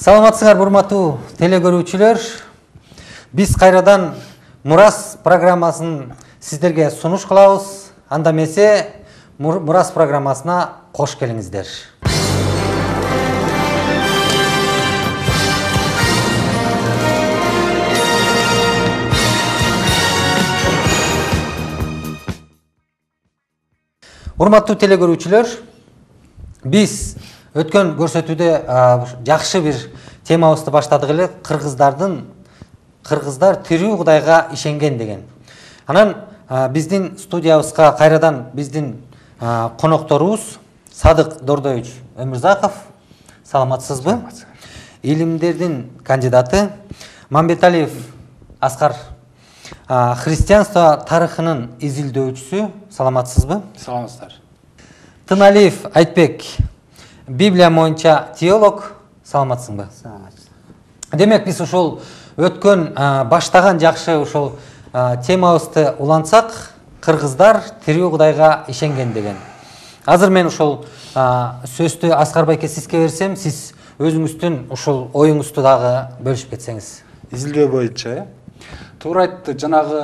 Саламатсыңар урматтуу телекөрүүчүлөр. Биз кайрадан Мурас программасын сиздерге сунуш кылабыз. Анда эмесе Мурас программасына кош келиңиздер. Урматтуу телекөрүүчүлөр, биз өткөн көрсөтүүдө жакшы бир темабызды баштадык эле, кыргыздар тирүү Кудайга ишенген деген. Анан биздин студиябызга кайрадан биздин конокторубуз Садык Дордоевич Өмүрзаков. Саламатсызбы? Илимдердин кандидаты Мамбеталиев Аскар, христианство тарыхынын изилдөөчүсү. Саламатсызбы? Саламатсыздар. Тыналиев Айтбек, Библия боюнча теолог. Саламатсыңбы? Саламатсыз. Демек, биз ошол өткөн баштаган жакшы ошол темабызды улантсак, кыргыздар тирүү Кудайга ишенген деген. Азыр мен ошол сөздү Аскар байке сизге берсем, сиз өзүңүздүн ошол оюңузду дагы бөлүшүп кетсеңиз. Изилдөө боюнча, туура айтты, жанагы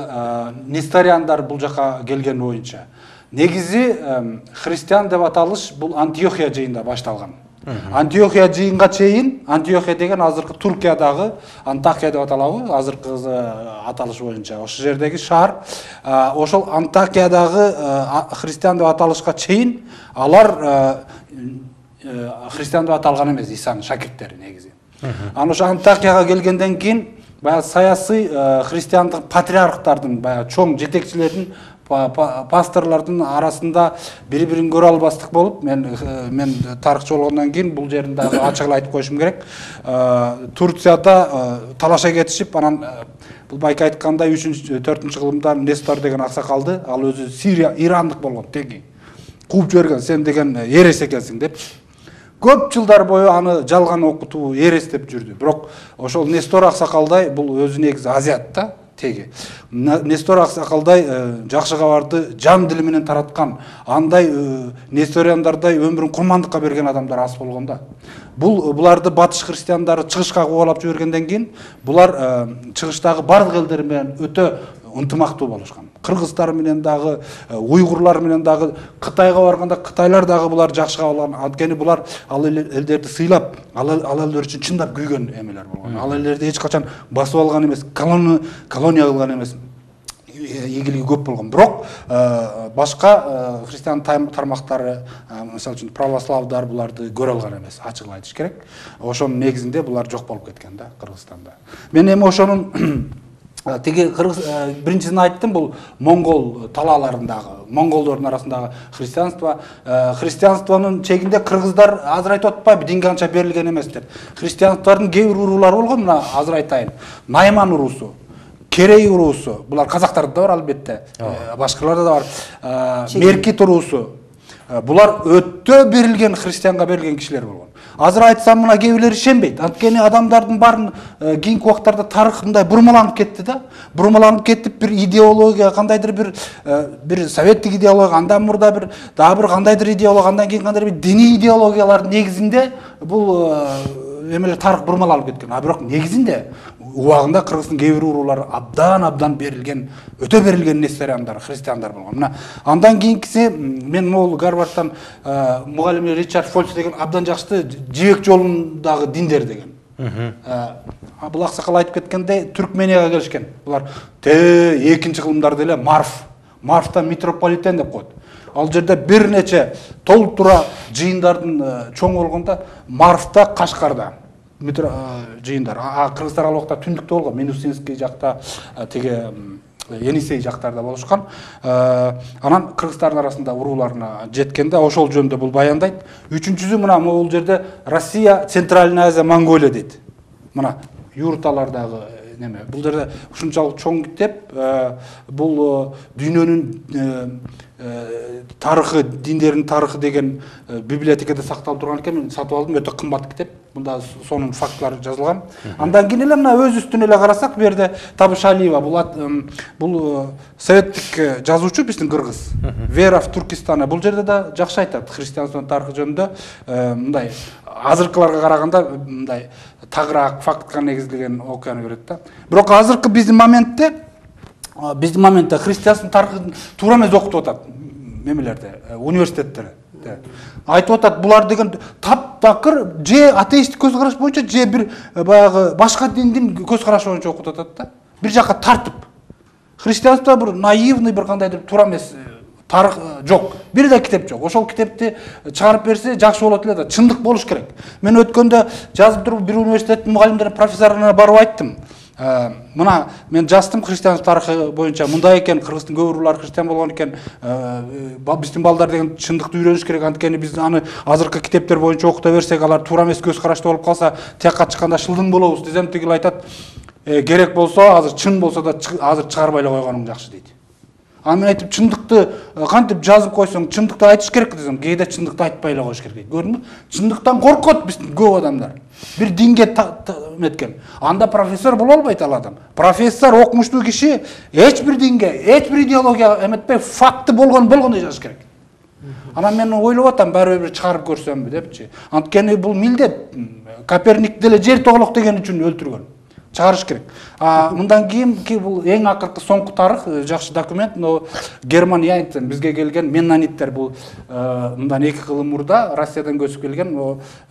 несториандар бул жака келген боюнча. Негизи христиан деп аталыш бул Антиохия жыйында башталган. Антиохия жыйынга чейин, Антиохия деген азыркы Туркиядагы Антакия деп аталабы, азыркы аталыш боюнча. Ошол жердеги шаар, ошол Антакиядагы христиан деп аталышка чейин алар христиан деп аталган эмес, Исанын шакирттери негизи. Анан ошо Антакияга келгенден кийин баягы саясий христиандык патриархтардын, баягы чоң жетекчилердин, пасторлардын арасында бири-бирин көрө албастык болуп, мен тарыхчы болгондон кийин бул жерин дагы ачык эле айтып коюшум керек. Турцияда талаша кетишип, анан бул байке айткандай 3-4 кылымда Нестор деген аксакалды, ал өзү Сирия, ирандык болгон, теги кууп жиберген, сен деген эрес экенсиң деп. Көп жылдар бою аны жалган окутуу, эрес деп жүрдү. Бирок ошол Нестор аксакалдай бул өзү негизи азиат да, теги. Нестор аксакалдай жакшы кабарды жан дили менен тараткан, андай несториандардай өмүрүн курмандыкка берген адамдар аз болгон да. Буларды батыш христиандары чыгышка кубалап жибергенден кийин, булар чыгыштагы бардык элдер менен өтө ынтымактуу болушкан. Кыргыздар менен дагы, уйгурлар менен дагы, Кытайга барганда Кытайлар дагы булар жакшы кабыл алган. Анткени булар ал элдерди сыйлап, ал элдер үчүн чындап күйгөн эмелер болгон. Ал элдерди эч качан басып алган эмес, колония кылган эмес. Ийгилиги көп болгон. Бирок башка христиан тармактары, мисалы үчүн православдар буларды көрө алган эмес, ачык айтыш керек. Ошонун негизинде булар жок болуп кеткен да Кыргызстанда. Мен эми ошонун тиги биринчисин айттым, бул монгол талааларындагы, монголдордун арасындагы христианствонун чегинде кыргыздар азыр айтып атпайбы, динге анча берилген эмес деп. Христианстводун кээ бир уруулары болгон, мына азыр айтайын. Найман уруусу, Керей уруусу, булар казактарда да бар албетте, башкаларда да бар. Меркит уруусу, булар өтө берилген, христианга берилген кишилер болгон. Азыр айтсам, мына кээ бирлери ишенбейт. Анткени адамдардын баарын кийинки убактарда тарых мындай бурмаланып кетти да. Бурмаланып кетип, бир идеология, кандайдыр бир советтик идеология, андан мурда дагы бир кандайдыр идеология, андан кийин кандайдыр бир диний идеологиялардын негизинде бул эмелер тарых бурмаланып кеткен. А бирок негизинде убагында Кыргыздын кээ бир уруулары абдан берилген, өтө берилген несториандар, христиандар болгон. Мына андан кийинкиси, мен могул Гарвардтан мугалими Ричард Фольц деген абдан жакшы жибек жолундагы диндер деген. Бул аксакал айтып кеткендей, Түркменияга келишкен. Булар 2-кылымдарда эле Марфта митрополитен деп коет. Ал жерде бир нече толтура жыйындардын чоң болгонда Марфта, Кашкарда жыйындар. Кыргыздар ал убакта түндүктө болгон, Минусинский жакта, тиги Енисей жактарда болушкан. Анан кыргыздардын арасында урууларына жеткенде ошол жөнүндө бул баяндайт. Үчүнчүсү мына бул жерде Россия, Центральная Азия, Монголия дейт. Мына юрталардагы неме. Бул жерде ушунчалык чоң китеп, бул дүйнөнүн тарыхы, диндердің тарыхы деген библиотекада сақталып тұрған екен, мен сатып алдым, өте қымбат кітап. Бұнда соның фактылары жазылған. Андан кейін мына өз үстіне қарасақ, берді Табыш Алиева, бұл советтік жазушы, біздің қырғыз. Вера в Туркестана. Бұл жерде де жақсы айтады, христианствоның тарихы жөнінде. Мындай азырқыларға қарағанда мындай тағырақ фактқа негізделген оқиғаны береді. Бірақ азырқы біздің моментте христианствоның тарихын тура емес оқытып отады мемелерде, университеттерде. Айтып отады, бұлар деген тап-тақыр же атеистік көзқарас бойынша, же бір башқа діндің көзқарасы бойынша оқытып отады. Bir жаққа тартып. Христианство бір наивный, бір қандайдыр тура емес тарих жоқ. Bir де кітап жоқ. Ошол кітапты шығарып берсе жақсы болады еді. Шындық болуш керек. Мен өткенде жазып тұрып бір университеттің мұғалімдеріне, профессорына барып айттым. Мына мен жаздым христианство тарихы бойынша, мындай екен, қырғыздың көп рулары христиан болған екен, біздің балдар деген шындықты үйреніш керек, анткени біз аны азыркы китептер бойынша оқыта берсек, алар туура эмес көз карашты болуп калса, тиякка чыкканда шылдың болобуз десем, тигил айтат, керек болсо, азыр чын болсо да азыр чыгарбай эле койгонуң жакшы дейт. Аны мен айтып, чындыкты кантип жазып койсоң, чындыкты айтыш керек десем, кээде чындыкты айтпай эле коюш керек дейт. Көрдүңбү? Чындыктан коркот биздин көп адамдар. Bir dinge etken. Анда профессор боло албайт ал адам. Профессор окумуштуу киши эч бир динге, эч бир идеология эметпей, факты болгондой жазыш керек. Анан мен ойлоп атам, баары бир чыгарып көрсөмбү депчи. Анткени бул милдет. Коперник деле жер тоголок деген үчүн өлтүргөн. Чыгарыш керек. Мындан кийин бул эң акыркы соңку тарых, жакшы документ, но Герман Янсен бизге келген меннониттер бул мындан 2 кыл мурда Россиядан көчүп келген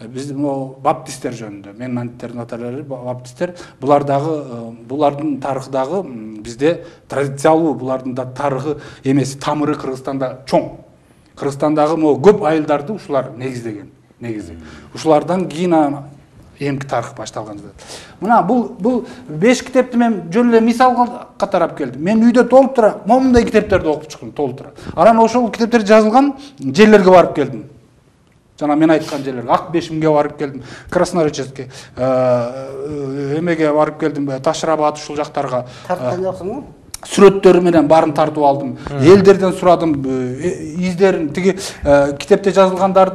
биздин баптисттер жөнүндө. Меннониттердин аталары баптисттер, булардын тарыхындагы бизде традициялуу, булардын да тарыхы эмеси, тамыры Кыргызстанда чоң. Кыргызстандагы көп айылдарды ушулар негиздеген. Ушулардан кийин эмки тарых башталган. Мына бул 5 китепти мен жөн эле мисалга катарап келдим. Мен үйдө толтура, момундай китептерди окуп чыктым толтура. Анан ошол китептер жазылган жерлерге барып келдим. Жана мен айткан жерлерге, Ак Бешимге барып келдим, Краснореческе, эмеге барып келдим, Ташрабат ушул жактарга. Тарткан жоксуңбу? Сүрөттөрү менен барын тартып алдым. Элдерден сурадым, издерин, тиги китепте жазылгандар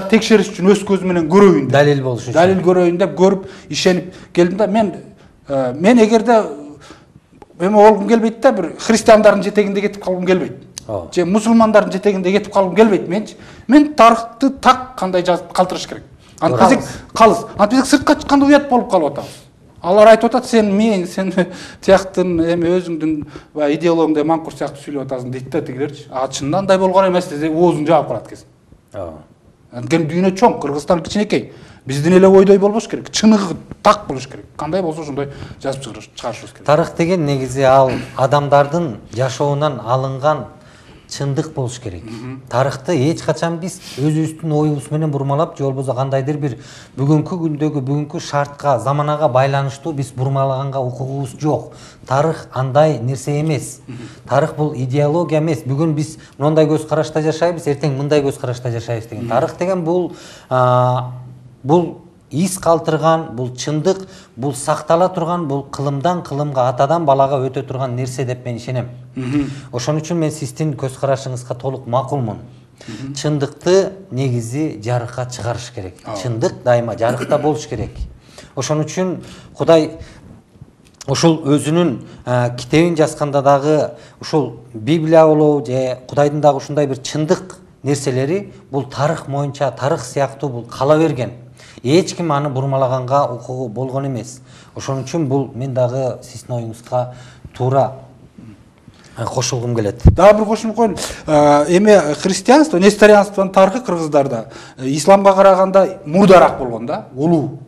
текшериш үчүн өз көзүм менен көрөйүн деп. Далил болуш үчүн. Далил көрөйүн деп көрүп, ишенип келдим да, мен эгерде эме болгум келбейт да, бир христиандардын жетегинде кетип калгым келбейт. Же мусулмандардын жетегинде кетип калгым келбейт менчи. Мен тарыхты так кандай жазып калтырыш керек. Антипизик калыс. Антипизик сыртка чыкканда уят болуп калып атабыз. Алар айтып атат, сен тияктын эме өзүңдүн идеологыңда маңкур сыяктуу сүйлөп атасың дейт да тигилерчи. Чынында андай болгон эмес десе, оозун жаап калат экенсиң. Анткени дүйнө чоң, Кыргызстан кичинекей. Биздин эле ойдой болбош керек. Чыныгы так болуш керек. Кандай болсо ошондой жазып чыгарышыбыз керек. Тарых деген негизи ал адамдардын жашоонан алынган чындык болуш керек. Тарыхты эч качан биз өзүбүздүн оюбуз менен бурмалап, же болбосо кандайдыр бир бүгүнкү күндөгү, бүгүнкү шартка, заманага байланыштуу биз бурмалаганга укугубуз жок. Тарых андай нерсе эмес. Тарых бул идеология эмес. Бүгүн биз мындай көз карашта жашайбыз, эртең мындай көз карашта жашайбыз деген. Тарых деген бул из калтырган, бул чындык, бул сактала турган, бул кылымдан кылымга, атадан балага өтө турган нерсе деп мен ишенем. Ошон үчүн мен сиздин көз карашыңызга толук макулмун. Чындыкты негизи жарыкка чыгарыш керек. Чындык дайыма жарыкта болуш керек. Ошон үчүн Кудай ушул өзүнүн китебин жазганда дагы ушул Библия болобу же Кудайдын дагы ушундай бир чындык нерселери бул тарых боюнча, тарых сыяктуу бул кала берген. Эч ким аны бурмалаганга укугу болгон эмес. Ошон үчүн бул мен дагы сиздин оюңузга туура кошулгум келет. Дагы бир кошумуп коеюн. Эме христианство, несторианствонун тарыхы кыргыздарда исламга караганда мурдараак болгон да, улуу.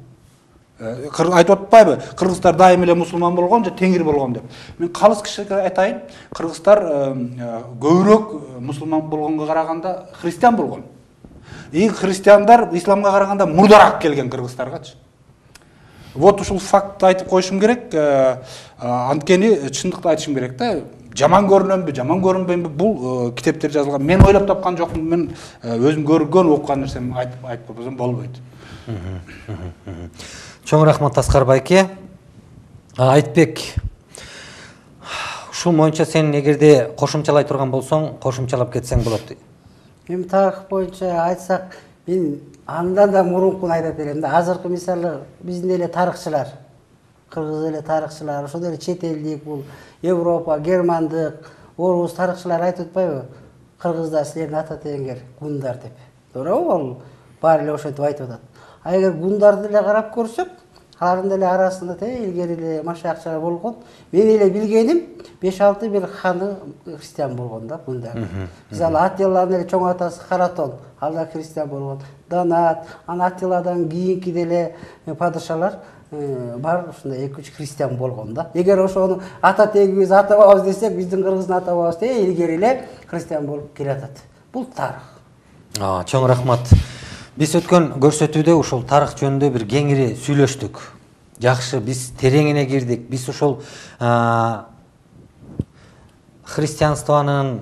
Айтып атпайбы, кыргыздар дайым эле мусулман болгон же теңир болгон деп. Мен калыс кишиге айтайын, кыргыздар көбүрөөк мусулман болгонго караганда христиан болгон. Христиандар исламга караганда мурдараак келген кыргыздаргачы. Вот ушул фактты айтып коюшум керек. Анткени чындыкты айтышым керек да. Жаман көрүнөмбү, жаман көрүнбөймбү, бул китептер жазылган. Мен ойлоп тапкан жокмун, мен өзүм көргөн, окуган нерсемди айтып койсом болбойт. Чоң рахмат Аскар байке. Айтбек, ушул боюнча сен эгерде кошумчалай турган болсоң, кошумчалап кетсең болот. Эми тарых боюнча айтсак, мен андан да мурункун айтат элем да. Азыркы мисалы биздин эле тарыхчылар, кыргыз эле тарыхчылар, ошол эле чет элдик, бул Европа, германдык, орус тарыхчылар айтып атпайбы? Кыргыздар силердин ата теңер гундар деп. Туурабы? Ал баары эле ошентип айтып атат. А эгер гундарды эле карап көрсөк, алардын эле арасында илгери эле машаякчылар болгон. Мен эле билгеним 5-6 бир ханы христиан болгон да гундар. Мисалы Аттиланын эле чоң атасы Харатон, ал да христиан болгон. Данат, Аттиладан кийинки деле падышалар бар ушундай 2-3 христиан болгон да. Эгер ошону ата тегибиз, ата бабабыз десек, биздин кыргыздын ата бабабыз илгери эле христиан болуп келатат. Бул тарых. Чоң рахмат. Биз өткөн көрсөтүүдө ушул тарых жөнүндө бир кеңири сүйлөштүк. Жакшы, биз тереңине кирдик. Биз ушул христианствонун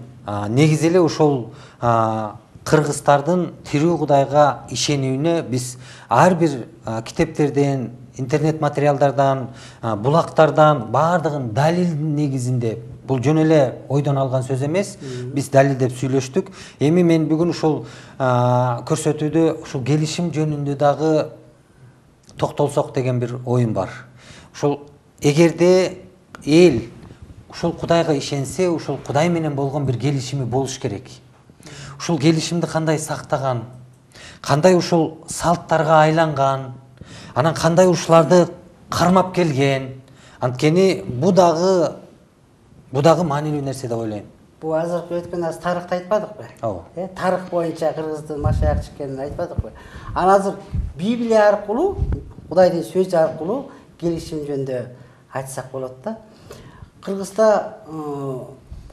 негизи эле ушул кыргыздардын тирүү Кудайга ишенүүнө биз ар бир китептерден, интернет материалдардан, булактардан баардыгын далил негизинде, бул жөн эле ойдон алган сөз эмес, биз далилдеп сүйлөштүк. Эми мен бүгүн ушул көрсөтүүдө ушул келишим жөнүндө дагы токтолсок деген бир оюм бар. Ушул эгерде эл ушул Кудайга ишенсе, ушул Кудай менен болгон бир келишими болуш керек. Ушул келишимди кандай сактаган, кандай ушул салттарга айланган, анан кандай ушуларды кармап келген. Анткени бу дагы маанилүү нерсе деп ойлойм. Бул азыркы өткөн тарыхты айтпадыкпы? Ооба. Тарых боюнча кыргыздын машаякчы экенин айтпадыкпы? Анан азыр Библия аркылуу, Кудайдын сөзү аркылуу келишим жөнүндө айтсак болот да. Кыргызда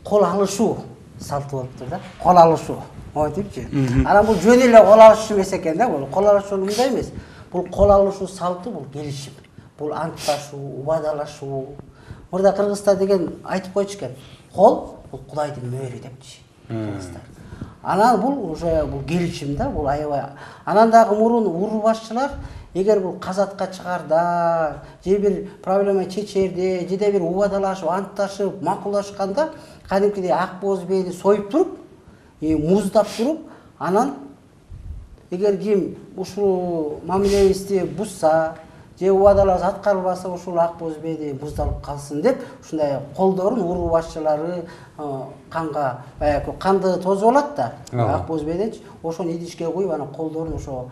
кол алышуу салты болуптур да. Кол алышуу. Мойтипчи. Анан бул жөн эле кол алышуу эмес экен да, бул кол алышуу мындай эмес. Бул кол алышуу салты, бул келишим. Бул антташуу, убадалашуу. Мурда Кыргызда деген айтып койчу экен. Кол бул Кудайдын мөөрү депчи кыргыздар. Анан бул уже бул келишим да, бул аябай. Анан дагы мурун уруу башчылар эгер бул казатка чыгарда, же бир проблема чечерде, же бир убадалашып, антташып, макулдашканда кадимкидей ак боз бээни союп туруп, муздап туруп, анан эгер ким ушул мамилебизди бузса, же убадалабыз аткарылбаса, ушул ак боз бээди муздалып калсын деп, ушундай колдорун уруу башчылары канга, баягы канды тозуп алат да, ак боз бээденчи, ошону идишке коюп, анан колдорун ошо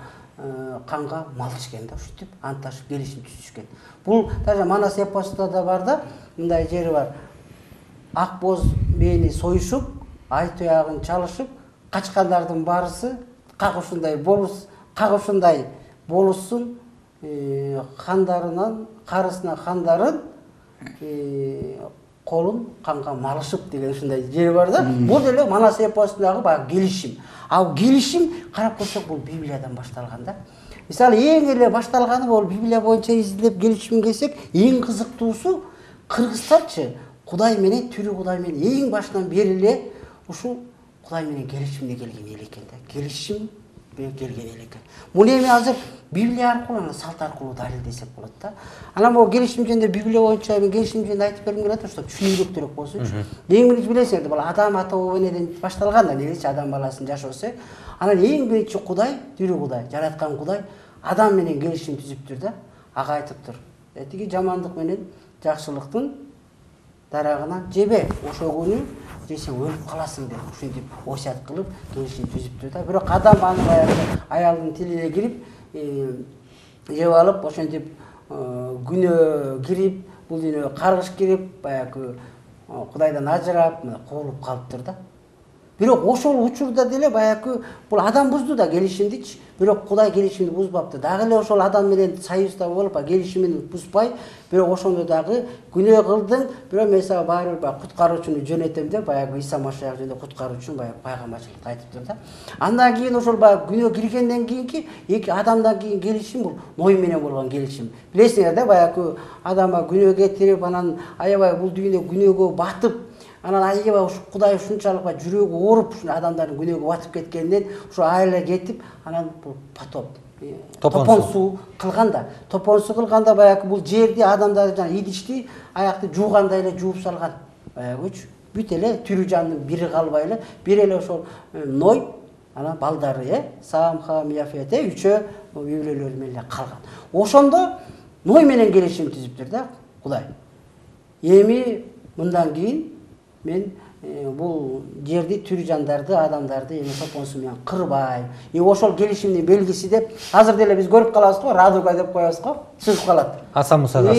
канга малышкен да, ушинтип антташып келишим түзүшкөн. Бул даже Манас эпосунда да бар да, мындай жери бар. Ак боз бээни союшуп, ай туягын чалышып, качкандардын баарысы как ушундай болушсун, хандарынан, карысына хандарын колун канга малышып деген ушундай жери бар да. Бул деле Манас эпосундагы баягы келишим. Ал келишим карап көрсөк бул Библиядан башталган да. Мисалы эң эле башталганы бул Библия боюнча изилдеп келишимге келсек, эң кызыктуусу кыргыздарчы Кудай менен, тирүү Кудай менен эң башынан бери эле ушул Кудай менен келишимге келген эл экен да. Келишим менен келген эл экен. Муну эми азыр Библия аркылуу, салт аркылуу далилдесек болот да. Анан бул келишим жөнүндө Библия боюнча мен келишим жөнүндө айтып бергим келет, ошо түшүнүктүүрөөк болсунчу. Эң биринчи билесиңер, бул Адам ата бабанен башталган да, негизи Адам баласынын жашоосу. Анан эң биринчи Кудай, тирүү Кудай, жараткан Кудай Адам менен келишим түзүптүр да. Ага айтыптыр. Тиги жамандык менен жакшылыктын дарагынан жебе, ошол күнү жесең өлүп каласың деп ушинтип осуят кылып келишим түзүптүр да. Бирок Адам аны баягы аялдын тилине кирип, жеп алып, ошентип күнөө кирип, бул дүйнөгө каргыш кирип, баягы Кудайдан ажырап, куулуп калыптыр да. Бирок ошол учурда деле баягы бул Адам бузду да келишимдичи. Бирок Кудай келишимди бузбаптыр. Дагы эле ошол Адам менен союзда болуп, келишимин бузбай, бирок ошондо дагы күнөө кылдың, бирок мен сага баары бир куткаруучуну жөнөтөм деп, баягы Иса Машаяк жөнүндө куткаруучун баягы пайгамбарчылыкта айтыптыр да. Андан кийин ошол баягы күнөө киргенден кийинки эки Адамдан кийин келишим бул Ной менен болгон келишим. Билесиңер да, баягы Адамга күнөө кетирип, анан аябай бул дүйнө күнөөгө батып, анан аябай ушу Кудай ушунчалык жүрөгү ооруп, ушул адамдардын күнөөгө батып кеткенден ушу айла кетип, анан бул потоп, топон суу кылган да. Топон суу кылганда баягы бул жерди адамдар жана идишти, аякты жуугандай эле жууп салган. баягычы бүт эле тирүү жандын бири калбай эле бир эле ошол Ной анан балдары Сам, Хам, Яфет үчөө үй бүлөлөр менен эле калган. Ошондо Ной менен келишим түзүптүр да Кудай. Эми мындан кийин мен бул жерди тирүү жандарды, адамдарды эми топонсу менен кырбайм. Ошол келишимдин белгиси деп азыр деле биз көрүп калабыз го, радуга деп коебуз го, чыгып калат. Асан Мусага.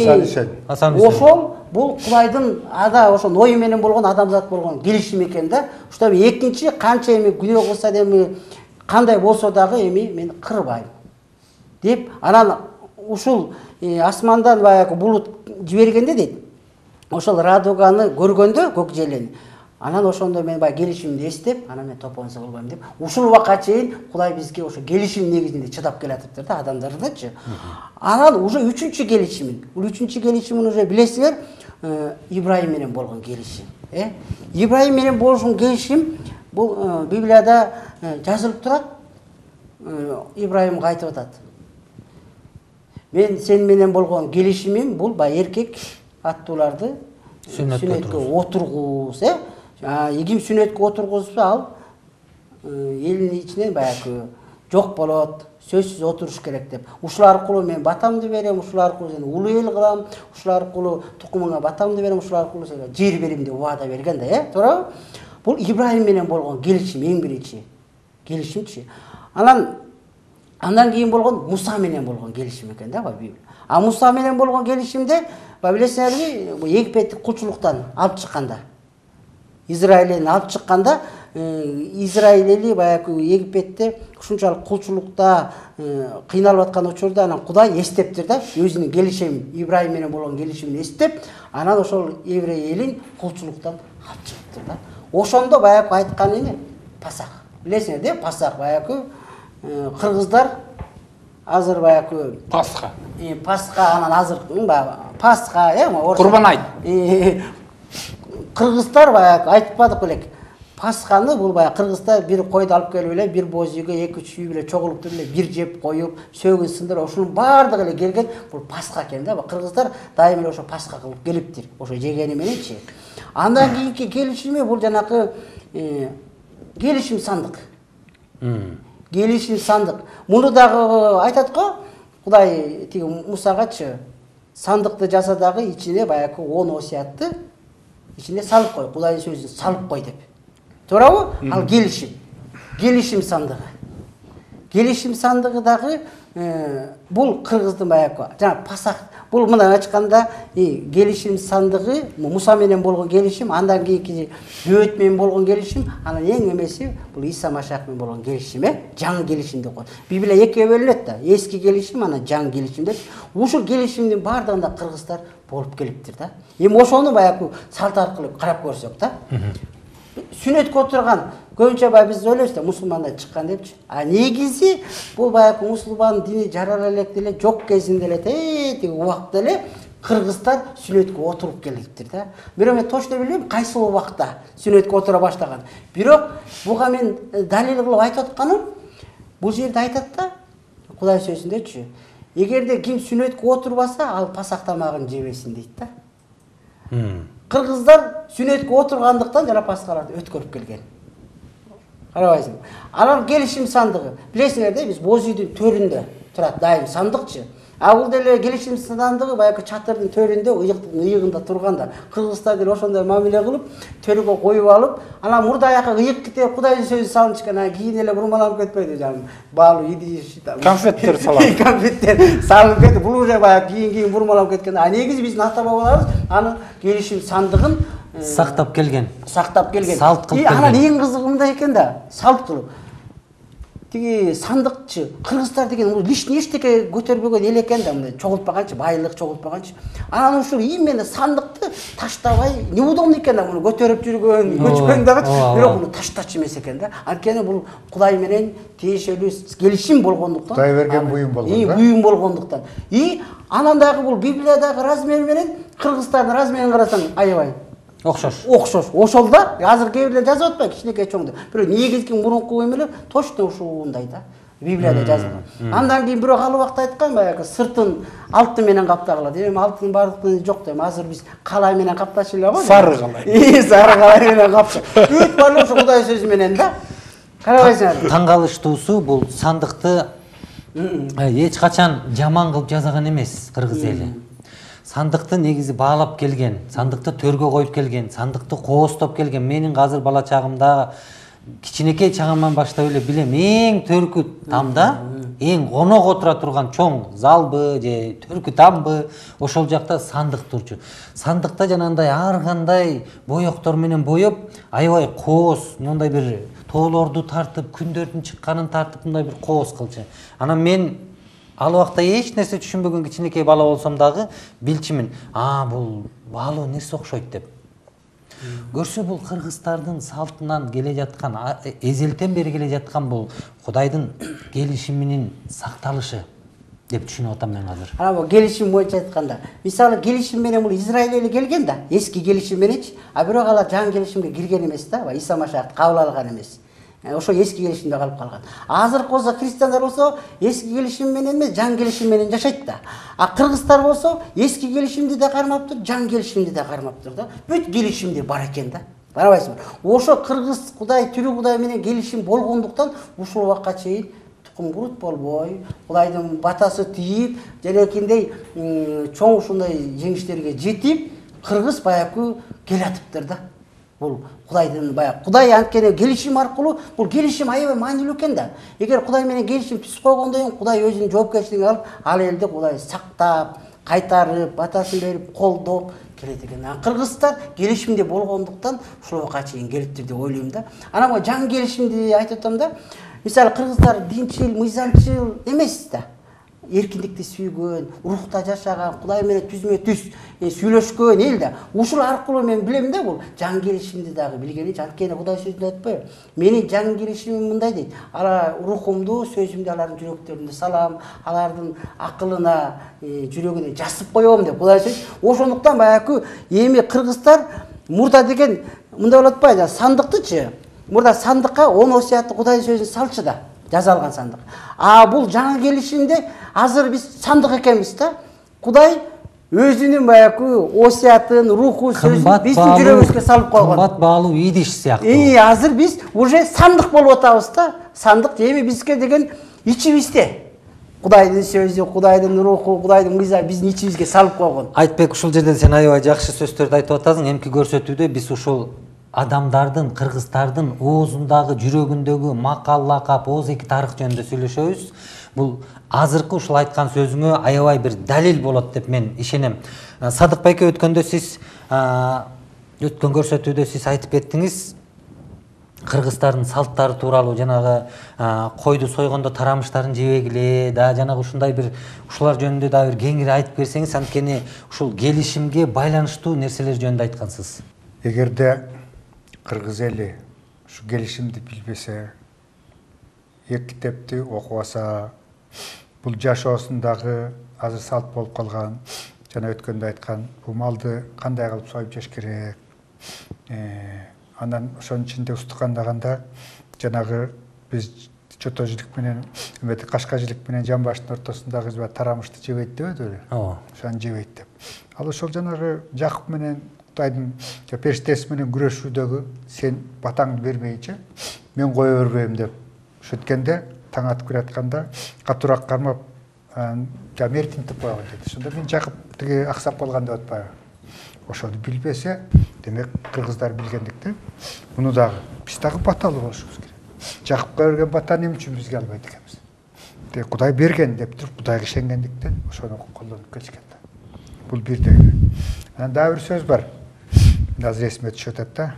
Ошол бул Кудайдын ошо Ной менен болгон адамзат болгон келишим экен да. Ошто экинчи канча эми күнөө кылса да эми кандай болсо дагы эми мен кырбайм деп анан ушул асмандан баягы булут жибергенде дейт. Ошол радуганы көргөндө көк желени анан ошондо мен баягы келишимди эстеп, анан мен топонсо кылбайм деп. Ушул убакка чейин Кудай бизге ошо келишим негизинде чыдап келатыптыр да адамдардычы. Анан уже үчүнчү келишимин. Бул үчүнчү келишимин уже билесиңер, Ибрайым менен болгон келишим. Ибрайым менен болгон келишим бул Библияда жазылып турат. Ибрайымга айтып атат. Мен сен менен болгон келишимим бул баягы эркек аттууларды сүнөткө отургуз, Ким сүнөткө отургузса ал элдин ичинен баягы жок болот, сөзсүз отуруш керек деп. Ушул аркылуу мен батамды берем, ушул аркылуу сени улуу эл кылам, ушул аркылуу тукумуңа батамды берем, ушул аркылуу сени жер берем деп убада берген да, туурабы? Бул Ибрайым менен болгон келишим эң биринчи келишимчи. Андан кийин болгон Муса менен болгон келишим экен да Библия. Муса менен болгон келишимде билесиңерби, бул Египеттик кулчулуктан алып чыкканда, Израиль элин алып чыкканда, Израиль эли баягы Египетте ушунчалык кулчулукта кыйналып аткан учурда анан Кудай эстептир да, өзүнүн келишимин, Ибрайым менен болгон келишимин эстеп, анан ошол еврей элин кулчулуктан алып чыгыптыр да. Ошондо баягы айткан эне Пасах. Билесиңер да, Пасах баягы кыргыздар азыр баягы Пасха. Пасха анан азыр Пасха, Курбан айт. Кыргыздар баягы айтпадык элек. Пасханы бул баягы кыргыздар бир койду алып келип эле, бир боз үйгө 2-3 үй биле чогулуп туруп эле бир жеп коюп, сөөгүн сындырып, ошонун баардыгы эле келген бул Пасха экен да. Кыргыздар дайым эле ошо Пасха кылып келиптир, ошо жегени мененчи. Андан кийинки келишими бул жанакы келишим сандык. Келишим сандык. Муну дагы айтат го, Кудай тиги Мусагачы сандыкты жаса дагы ичине баягы 10 осуятты ичине салып кой, Кудайдын сөзүн салып кой деп. Туурабы? Ал келишим. Келишим сандыгы. Келишим сандыгы дагы бул кыргыздын баягы жана Пасах. Бул мындан ачканда келишим сандыгы Муса менен болгон келишим, андан кийинки Бөөт менен болгон келишим, анан эң эмеси бул Иса Машах менен болгон келишим, жаңы келишим деп коет. Библия экиге бөлүнөт да, эски келишим анан жаңы келишим деп. Ушул келишимдин баардыгында кыргыздар болуп келиптир да. Эми ошону баягы салт аркылуу карап көрсөк да. Сүнөткө отурган көбүнчө биз ойлойбуз да мусулмандар чыккан депчи. Негизи бул баягы мусулман дини жарала элек деле жок кезинде эле тиги убакта эле кыргыздар сүнөткө отуруп келиптир да. Бирок мен точно билбейм кайсы убакта сүнөткө отура баштаган. Бирок буга мен далил кылып айтып атканым бул жерде айтат да Кудай сөзүндөчү. Эгерде ким сүнөткө отурбаса, ал Пасах тамагын жебесин дейт да. Кыргыздар сүнөткө отургандыктан жана Пасхаларды өткөрүп келген. Карабайсың. Анан келишим сандыгы. Билесиңер да, биз боз үйдүн төрүндө турат дайым сандыкчы. Бул деле келишим сандыгы баягы чатырдын төрүндө ыйыгында турганда. Кыргыздар деле ошондой мамиле кылып, төрүгө коюп алып, анан мурда аяка ыйык китеп Кудайдын сөзүн салынышкан, анан кийин эле бурмаланып кетпейди жаным. Баалуу идиш, конфеттер салат. Конфеттер салынып кетти. Бул уже баягы кийин бурмаланып кеткен. Негизи биздин ата бабаларыбыз аны келишим сандыгын сактап келген. Сактап келген. Салт кылып келген. Анан эң кызыгы мындай экен да, салт кылып. Тиги сандыкчы, кыргыздар деген лишний эчтеке көтөрбөгөн эл экен да, мындай чогултпаганчы, байлык чогултпаганчы. Анан ушул именно сандыкты таштабай, неудобно экен да, муну көтөрүп жүргөн, көчкөн дагычы, бирок муну таштачы эмес экен да. Анткени бул Кудай менен тиешелүү келишим болгондуктан. Кудай берген буюм болгон да. Буюм болгондуктан. Анан дагы бул Библиядагы размер менен кыргыздардын размерин карасаң аябай Окшош. Ошол да азыр кээ бирлер жазып атпайбы кичинекей чоңду. Бирок негизги мурунку эмелер точно ушундай да. Библияда жазылган. Андан кийин бирок ал убакта айткан баягы сыртын алтын менен каптагыла. Эми алтын бардык жок дейм. Азыр биз калай менен капташып эле го. Сары калай. Сары калай менен каптап. Бүт баары ошо Кудай сөзү менен да. Карабайсыңар. Таң калыштуусу бул сандыкты эч качан жаман кылып жасаган эмес кыргыз эли. Сандыкты негизи баалап келген, сандыкты төргө коюп келген, сандыкты коостоп келген. Менин азыр бала чагымда кичинекей чагымдан баштап эле билем, эң төркү тамда, эң конок отура турган чоң залбы же төркү тамбы ошол жакта сандык турчу. Сандыкта жанагындай ар кандай боектор менен боеп, аябай кооз, мындай бир тоолорду тартып, күндөрдүн чыкканын тартып, мындай бир кооз кылчу. Анан мен ал убакта эч нерсе түшүнбөгөн кичинекей бала болсом дагы билчимин, бул баалуу нерсе окшойт деп. Көрсө бул кыргыздардын салтынан келе жаткан, эзелтен бери келе жаткан бул Кудайдын келишиминин сакталышы деп түшүнүп атам мен азыр. Ана бул келишим боюнча айтканда, мисалы келишим менен бул Израиль эли келген да, эски келишим мененчи, бирок алар жаңы келишимге кирген эмес да, Иса Машаякты кабыл алган эмес. Ошо эски келишимде калып калган. Азыркы болсо христиандар болсо эски келишим менен эмес, жаңы келишим менен жашайт да. Кыргыздар болсо эски келишимди да кармаптыр, жаңы келишимди да кармаптыр да. Бүт келишимди бар экен да. Барабайсыңбы? Ошо кыргыз Кудай, тирүү Кудай менен келишим болгондуктан ушул убакка чейин тукум курут болбой, Кудайдын батасы тийип, жанакиндей чоң ушундай жеңиштерге жетип, кыргыз баягы келатыптыр да. Бул Кудайдын баягы Кудай анткени келишим аркылуу, бул келишим аябай маанилүү экен да. Эгер Кудай менен келишим түзүп койгондон кийин Кудай өзүнүн жоопкерчилигин алып, ал элди Кудай сактап, кайтарып, батасын берип, колдоп келет экен. Кыргыздар келишимде болгондуктан ушул убакка чейин келиптир деп ойлойм да. Анан жаңы келишимди айтып атам да. Мисалы кыргыздар динчил, мыйзамчыл эмес да. Эркиндикти сүйгөн, рухта жашаган, Кудай менен түзмө-түз сүйлөшкөн эл да. Ушул аркылуу мен билем да, бул жаңы келишимди дагы билгени, анткени Кудай сөзүндө айтпайбы? Менин жаңы келишимим мындай дейт. Ала рухумду, сөзүмдү алардын жүрөктөрүнө салам, алардын акылына, жүрөгүнө жазып коем деп Кудай сөз. Ошондуктан баягы эми кыргыздар мурда деген мындай болуп атпайбы? Сандыктычы, мурда сандыкка 10 осуятты Кудайдын сөзүн салчы да. Жазалган сандык. Бул жаңы келишимде азыр биз сандык экенбиз да. Кудай өзүнүн баягы осуятын, руху, сөзүн биздин жүрөгүбүзгө салып койгон. Кымбат баалуу идиш сыяктуу. Азыр биз уже сандык болуп атабыз да. Сандык эми бизге деген ичибизде. Кудайдын сөзү, Кудайдын руху, Кудайдын мыйзамы биздин ичибизге салып койгон. Айтбек, ушул жерден сен аябай жакшы сөздөрдү айтып атасың. Эмки көрсөтүүдө биз ушул адамдардын, кыргыздардын оозундагы, жүрөгүндөгү макал, лакап, ооз-эки тарых жөнүндө сүйлөшөбүз. Бул азыркы ушул айткан сөзүңө аябай бир далил болот деп мен ишенем. Садык байке өткөндө сиз өткөн көрсөтүүдө сиз айтып кеттиңиз, кыргыздардын салттары тууралуу, жанагы койду сойгондо тарамыштарын жебегиле, да жанагы ушундай бир ушулар жөнүндө да бир кеңири айтып берсеңиз, анткени ушул келишимге байланыштуу нерселер жөнүндө айткансыз. Эгерде кыргыз эли ушу келишимди билбесе, эки китепти окубаса, бул жашоосундагы азыр салт болуп калган, жана өткөндө айткан, бул малды кандай кылып союп жеш керек, анан ошонун ичинде устукандаганда жанагы биз чотожулук менен эмети кашкажылык менен жамбаштын ортосундагы тарамышты жебейт дебеди беле? Ооба. Ошону жебейт деп. Ал ошол жанагы Жакып менен Кудайдын периштеси менен күрөшүүдөгү сен батаңды бермейинче мен кое бербейм деп шөткенде таң атып келатканда катуураак кармап мертинтип койгон деди. Ошондо мен Жакып тиги аксап калган деп атпайбы? Ошону билбесе, демек кыргыздар билгендиктен муну дагы биз дагы баталуу болушубуз керек. Жакыпка берген батаны эмне үчүн бизге албайт экенбиз? Де Кудай берген деп туруп, Кудайга ишенгендиктен ошону колдонуп келишкен да. Бул бирден. Анан дагы бир сөз бар. Азыр эсиме түшүп атат да.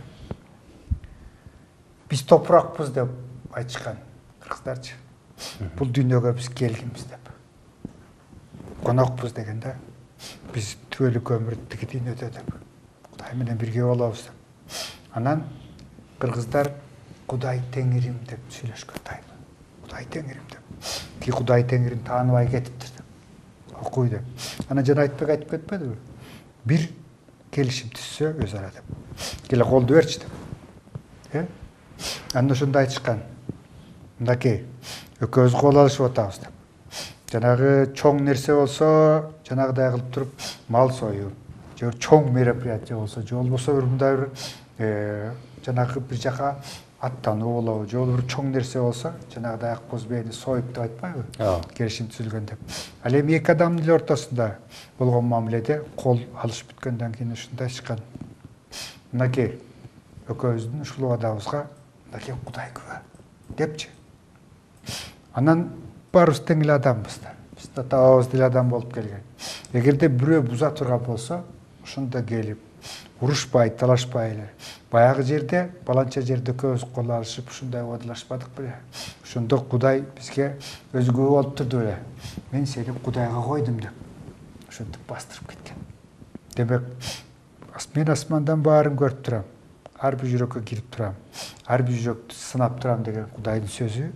Биз топуракпыз деп айтышкан кыргыздарчы. Бул дүйнөгө биз келгенбиз деп. Конокпуз деген да. Биз түбөлүк өмүрдү тиги дүйнөдө деп. Кудай менен бирге болобуз деп. Анан кыргыздар Кудай теңирим деп сүйлөшкөн тайм. Кудай теңирим деп. Тиги Кудай теңирин тааныбай кетиптир деп. Окуй деп. Анан жана айтпек айтып кетпедиби? Бир келишим түзсө өз ара деп. Келе колду берчи деп. Анан ошондо айтышкан. Мындаки экөөбүз кол алышып атабыз деп. Жанагы чоң нерсе болсо, жанагыдай кылып туруп мал союу, же чоң мероприятие болсо, же болбосо бир мындай бир жанагы бир жака аттануу болобу, же бир чоң нерсе болсо, жанагыдай ак боз бээни союп деп айтпайбы? Келишим түзүлгөн деп. Ал эми эки адамдын эле ортосунда болгон мамиледе кол алышып бүткөндөн кийин ушундай чыккан. Мынакей экөөбүздүн ушул убадабызга мынакей Кудай күбө депчи. Анан баарыбыз тең эле адамбыз да. Биз да табабыз деле адам болуп келген. Эгерде бирөө буза турган болсо, ошондо келип урушпай, талашпай эле. Баягы жерде, баланча жерде экөөбүз кол алышып ушундай убадалашпадык беле. Ошондо Кудай бизге өзгө болуп турду беле. Мен сени Кудайга койдум деп. Ошентип бастырып кеткен. Демек, мен асмандан баарын көрүп турам. Ар бир жүрөккө кирип турам. Ар бир жүрөктү сынап турам деген Кудайдын сөзү.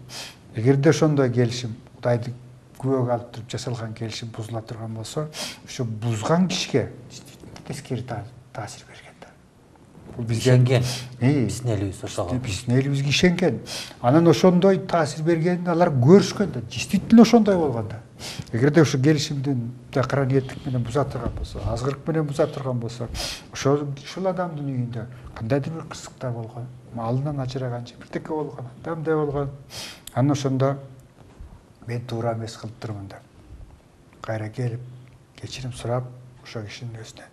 Эгерде ошондой келишим, Кудайды күбөгө алып туруп жасалган келишим бузула турган болсо, ошо бузган кишиге тескери таасир берген да. Бул бизге ишенген. Биздин элибиз ошого. Биздин элибизге ишенген. Анан ошондой таасир бергенин алар көрүшкөн да. Действительно ошондой болгон да. Эгерде ошо келишимдин кара ниеттик менен буза турган болсо, азгырык менен буза турган болсо, ушул адамдын үйүндө кандайдыр бир кырсыктар болгон, малынан ажыраган же бирдеке болгон, адамдай болгон. Анан ошондо мен туура эмес кылып турмун деп кайра келип кечирим сурап ошо кишинин өзүнөн.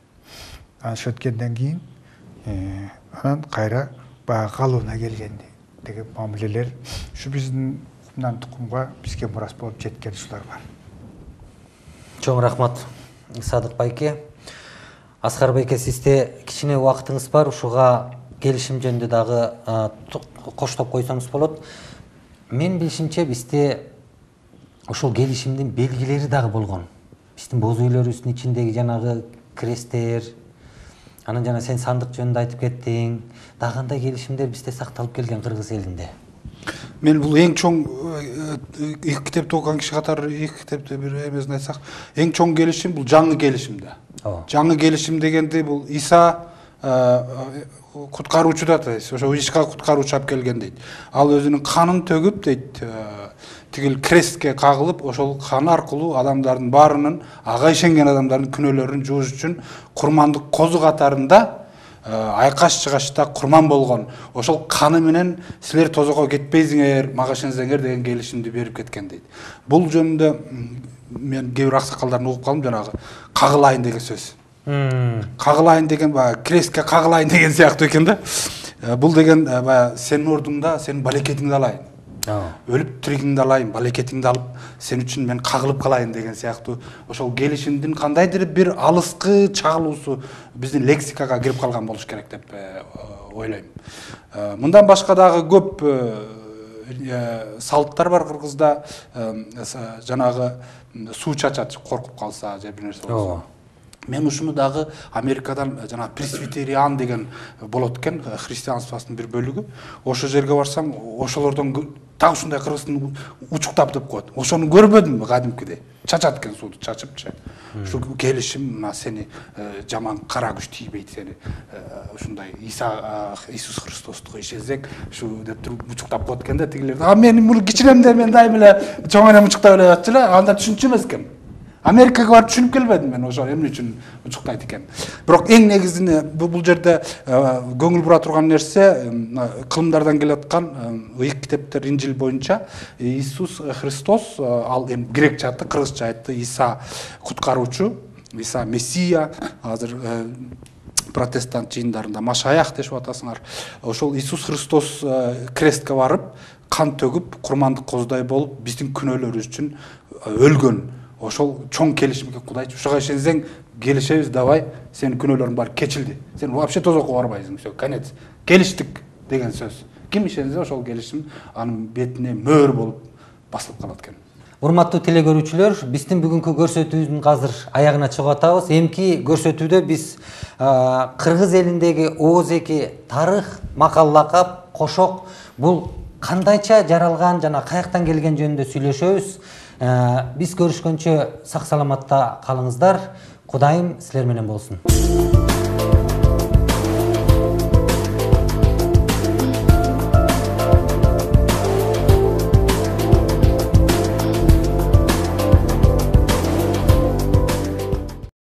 Анан ошо өткөндөн кийин анан кайра баягы калыбына келген деген мамилелер ушу биздин мындан тукумга бизге мурас болуп жеткен ушулар бар. Чоң рахмат Садык байке. Аскар байке, сизде кичине убактыңыз бар, ушуга келишим жөнүндө дагы коштоп койсоңуз болот. Мен билишимче бизде ушул келишимдин белгилери дагы болгон. Биздин боз үйлөрүбүздүн ичиндеги жанагы кресттер, анан жана сен сандык жөнүндө айтып кеттиң. Дагы кандай келишимдер бизде сакталып келген Кыргыз элинде? Мен бул эң чоң эки китепти окуган киши катары эки китепти бир эмесин айтсак, эң чоң келишим бул жаңы келишим да. Жаңы келишим дегенде бул Иса куткаруучу да дейт. Ошо ишка куткаруучу алып келген дейт. Ал өзүнүн канын төгүп дейт, тигил крестке кагылып, ошол кан аркылуу адамдардын баарынын, ага ишенген адамдардын күнөөлөрүн жууш үчүн курмандык козу катарында айкаш чыгашта курман болгон. Ошол каны менен силер тозокко кетпейсиңер, мага ишенсеңер деген келишимди берип кеткен дейт. Бул жөнүндө мен кээ бир аксакалдарын угуп калдым, жанагы кагылайын деген сөз. Кагылайын деген баягы крестке кагылайын деген сыяктуу экен да. Бул деген баягы сенин ордуңда сенин балекетиңди алайын. Өлүп тиригиңди алайын, балекетиңди алып, сен үчүн мен кагылып калайын деген сыяктуу ошол келишимдин кандайдыр бир алыскы чагылуусу биздин лексикага кирип калган болуш керек деп ойлойм. Мындан башка дагы көп салттар бар Кыргызда, жанагы суу чачат коркуп калса же бир нерсе болсо. Мен ушуну дагы Америкадан жана пресвитериан деген болот экен, христианствонун бир бөлүгү. Ошол жерге барсам, ошолордон так ушундай кыргыздын учуктап деп коет. Ошону көрбөдүм кадимкидей. Чачат экен сууду, чачыпчы. Ушу келишим мына сени жаман кара күч тийбейт, сени ушундай Иисус Христостуга ишенсең, ушу деп туруп учуктап коет экен да тигилер. Мен муну кичинемде мен дайым эле чоң эле учуктап эле жатчы эле, анда түшүнчү эмес экен. Америкага барып түшүнүп келбедим мен ошо эмне үчүн учуктайт экен. Бирок эң негизинде бул жерде көңүл бура турган нерсе кылымдардан келаткан ыйык китептер Инжил боюнча Иисус Христос, ал эми грекче аты, кыргызча айтты, Иса куткаруучу, Иса Мессия, азыр протестант жыйындарында Машаях дешип атасыңар. Ошол Иисус Христос крестке барып, кан төгүп, курмандык козудай болуп, биздин күнөөлөрүбүз үчүн өлгөн. Ошол чоң келишимге Кудайчы ушуга ишенсең келишебиз, давай, сенин күнөөлөрүң бар, кечилди. Сен вообще тозокко барбайсың, всё, конец. Келиштик деген сөз. Ким ишенсе ошол келишим анын бетине мөөр болуп басылып калат экен. Урматтуу телекөрүүчүлөр, биздин бүгүнкү көрсөтүүбүздүн азыр аягына чыгып атабыз. Эмки көрсөтүүдө биз Кыргыз элиндеги ооз-эки тарых, макал лакап, кошок бул кандайча жаралган жана каяктан келген жөнүндө сүйлөшөбүз. Биз көрүшкөнчө сак саламатта калыңыздар. Кудайым силер менен болсун.